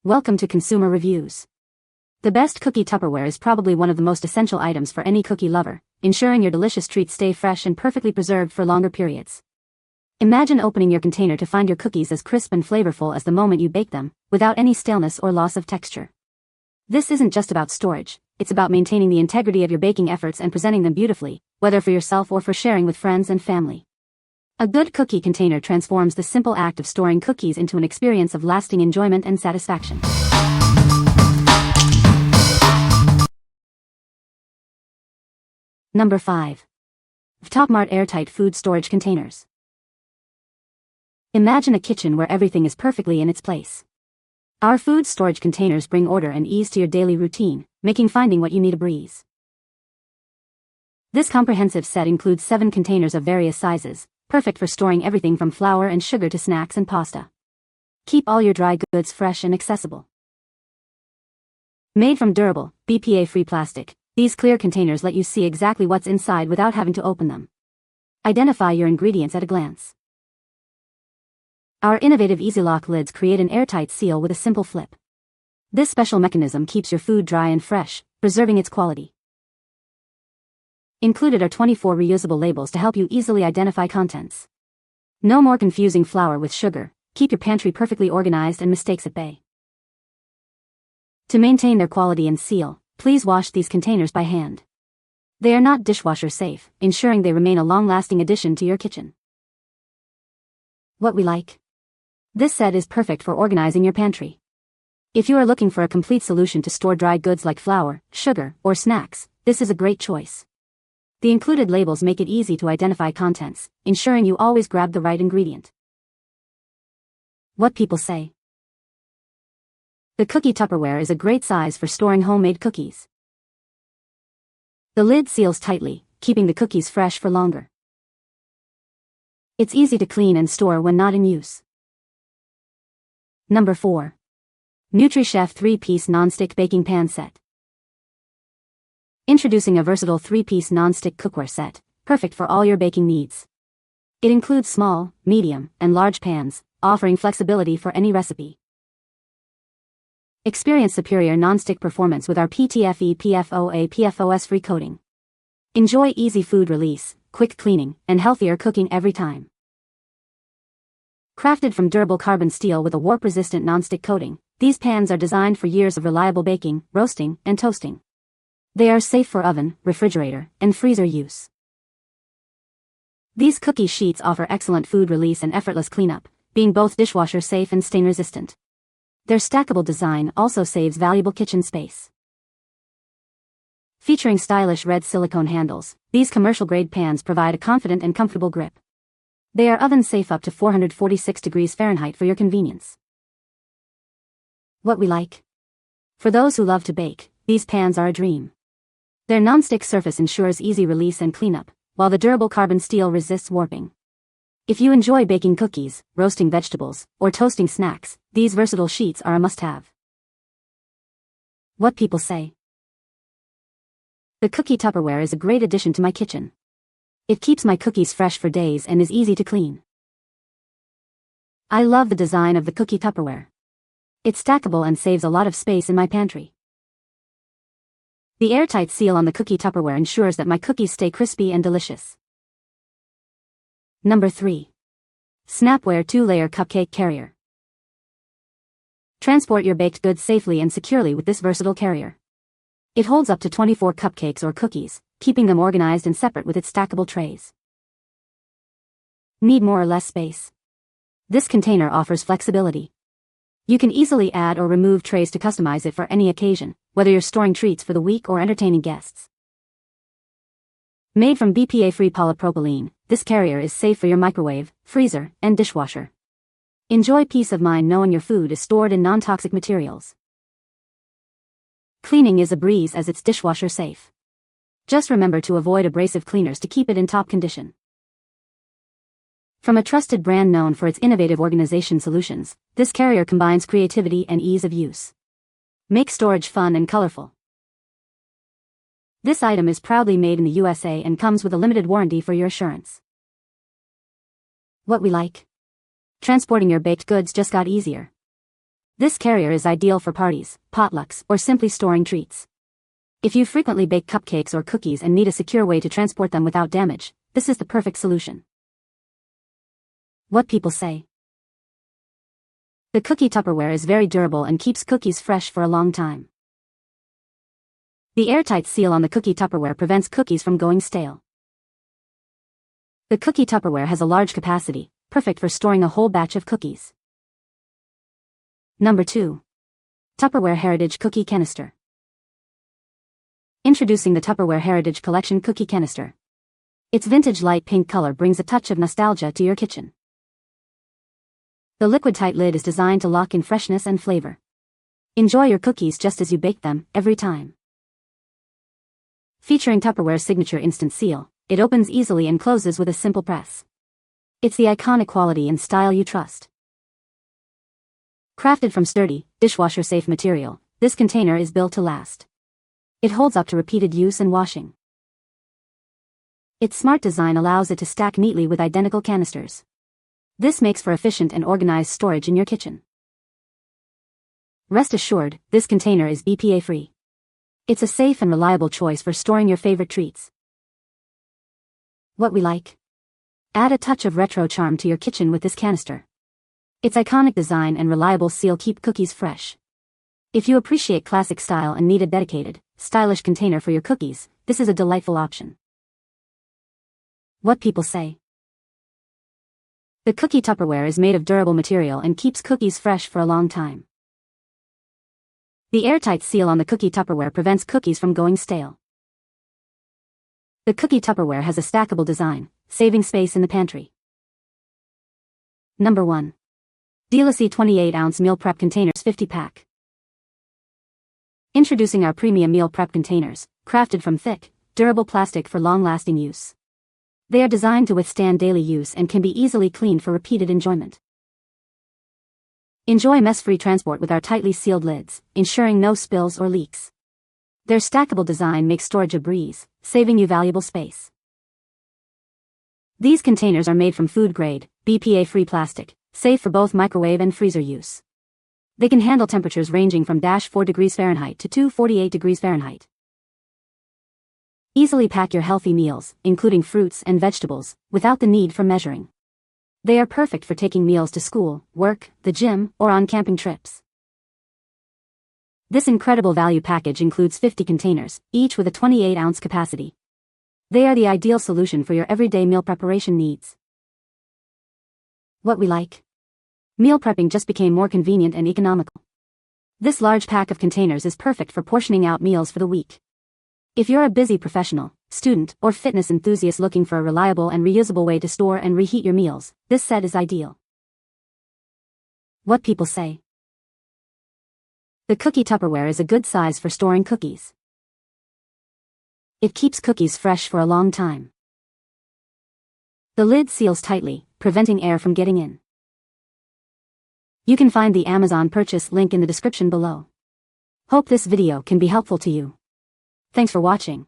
Welcome to Consumer Reviews. The best cookie Tupperware is probably one of the most essential items for any cookie lover, ensuring your delicious treats stay fresh and perfectly preserved for longer periods. Imagine opening your container to find your cookies as crisp and flavorful as the moment you bake them, without any staleness or loss of texture. This isn't just about storage, it's about maintaining the integrity of your baking efforts and presenting them beautifully, whether for yourself or for sharing with friends and family. A good cookie container transforms the simple act of storing cookies into an experience of lasting enjoyment and satisfaction. Number 5. Vtopmart Airtight Food Storage Containers. Imagine a kitchen where everything is perfectly in its place. Our food storage containers bring order and ease to your daily routine, making finding what you need a breeze. This comprehensive set includes 7 containers of various sizes, perfect for storing everything from flour and sugar to snacks and pasta. Keep all your dry goods fresh and accessible. Made from durable, BPA-free plastic, these clear containers let you see exactly what's inside without having to open them. Identify your ingredients at a glance. Our innovative Easy-Lock lids create an airtight seal with a simple flip. This special mechanism keeps your food dry and fresh, preserving its quality. Included are 24 reusable labels to help you easily identify contents. No more confusing flour with sugar. Keep your pantry perfectly organized and mistakes at bay. To maintain their quality and seal, please wash these containers by hand. They are not dishwasher safe, ensuring they remain a long-lasting addition to your kitchen. What we like. This set is perfect for organizing your pantry. If you are looking for a complete solution to store dry goods like flour, sugar, or snacks, this is a great choice. The included labels make it easy to identify contents, ensuring you always grab the right ingredient. What people say. The Cookie Tupperware is a great size for storing homemade cookies. The lid seals tightly, keeping the cookies fresh for longer. It's easy to clean and store when not in use. Number 4. NutriChef 3-piece Nonstick Baking Pan Set. Introducing a versatile 3-piece non-stick cookware set, perfect for all your baking needs. It includes small, medium, and large pans, offering flexibility for any recipe. Experience superior non-stick performance with our PTFE PFOA PFOS-free coating. Enjoy easy food release, quick cleaning, and healthier cooking every time. Crafted from durable carbon steel with a warp-resistant non-stick coating, these pans are designed for years of reliable baking, roasting, and toasting. They are safe for oven, refrigerator, and freezer use. These cookie sheets offer excellent food release and effortless cleanup, being both dishwasher safe and stain resistant. Their stackable design also saves valuable kitchen space. Featuring stylish red silicone handles, these commercial-grade pans provide a confident and comfortable grip. They are oven-safe up to 446 degrees Fahrenheit for your convenience. What we like. For those who love to bake, these pans are a dream. Their non-stick surface ensures easy release and cleanup, while the durable carbon steel resists warping. If you enjoy baking cookies, roasting vegetables, or toasting snacks, these versatile sheets are a must-have. What people say. The Cookie Tupperware is a great addition to my kitchen. It keeps my cookies fresh for days and is easy to clean. I love the design of the Cookie Tupperware. It's stackable and saves a lot of space in my pantry. The airtight seal on the Cookie Tupperware ensures that my cookies stay crispy and delicious. Number 3. Snapware 2-layer Cupcake Carrier. Transport your baked goods safely and securely with this versatile carrier. It holds up to 24 cupcakes or cookies, keeping them organized and separate with its stackable trays. Need more or less space? This container offers flexibility. You can easily add or remove trays to customize it for any occasion, whether you're storing treats for the week or entertaining guests. Made from BPA-free polypropylene, this carrier is safe for your microwave, freezer, and dishwasher. Enjoy peace of mind knowing your food is stored in non-toxic materials. Cleaning is a breeze as it's dishwasher safe. Just remember to avoid abrasive cleaners to keep it in top condition. From a trusted brand known for its innovative organization solutions, this carrier combines creativity and ease of use. Make storage fun and colorful. This item is proudly made in the USA and comes with a limited warranty for your assurance. What we like. Transporting your baked goods just got easier. This carrier is ideal for parties, potlucks, or simply storing treats. If you frequently bake cupcakes or cookies and need a secure way to transport them without damage, this is the perfect solution. What people say. The Cookie Tupperware is very durable and keeps cookies fresh for a long time. The Airtight seal on the Cookie Tupperware prevents cookies from going stale. The Cookie Tupperware has a large capacity, perfect for storing a whole batch of cookies. Number 2. Tupperware Heritage Cookie Canister. Introducing the Tupperware Heritage Collection Cookie Canister. Its vintage light pink color brings a touch of nostalgia to your kitchen. The liquid-tight lid is designed to lock in freshness and flavor. Enjoy your cookies just as you bake them, every time. Featuring Tupperware's signature instant seal, it opens easily and closes with a simple press. It's the iconic quality and style you trust. Crafted from sturdy, dishwasher-safe material, this container is built to last. It holds up to repeated use and washing. Its smart design allows it to stack neatly with identical canisters. This makes for efficient and organized storage in your kitchen. Rest assured, this container is BPA-free. It's a safe and reliable choice for storing your favorite treats. What we like. Add a touch of retro charm to your kitchen with this canister. Its iconic design and reliable seal keep cookies fresh. If you appreciate classic style and need a dedicated, stylish container for your cookies, this is a delightful option. What people say. The Cookie Tupperware is made of durable material and keeps cookies fresh for a long time. The Airtight seal on the Cookie Tupperware prevents cookies from going stale. The Cookie Tupperware has a stackable design, saving space in the pantry. Number 1. Dealusy 28-ounce Meal Prep Containers 50-pack. Introducing our premium meal prep containers, crafted from thick, durable plastic for long-lasting use. They are designed to withstand daily use and can be easily cleaned for repeated enjoyment. Enjoy mess-free transport with our tightly sealed lids, ensuring no spills or leaks. Their stackable design makes storage a breeze, saving you valuable space. These containers are made from food-grade, BPA-free plastic, safe for both microwave and freezer use. They can handle temperatures ranging from -4 degrees Fahrenheit to 248 degrees Fahrenheit. Easily pack your healthy meals, including fruits and vegetables, without the need for measuring. They are perfect for taking meals to school, work, the gym, or on camping trips. This incredible value package includes 50 containers, each with a 28-ounce capacity. They are the ideal solution for your everyday meal preparation needs. What we like. Meal prepping just became more convenient and economical. This large pack of containers is perfect for portioning out meals for the week. If you're a busy professional, student, or fitness enthusiast looking for a reliable and reusable way to store and reheat your meals, this set is ideal. What people say. The Cookie Tupperware is a good size for storing cookies. It keeps cookies fresh for a long time. The lid seals tightly, preventing air from getting in. You can find the Amazon purchase link in the description below. Hope this video can be helpful to you. Thanks for watching.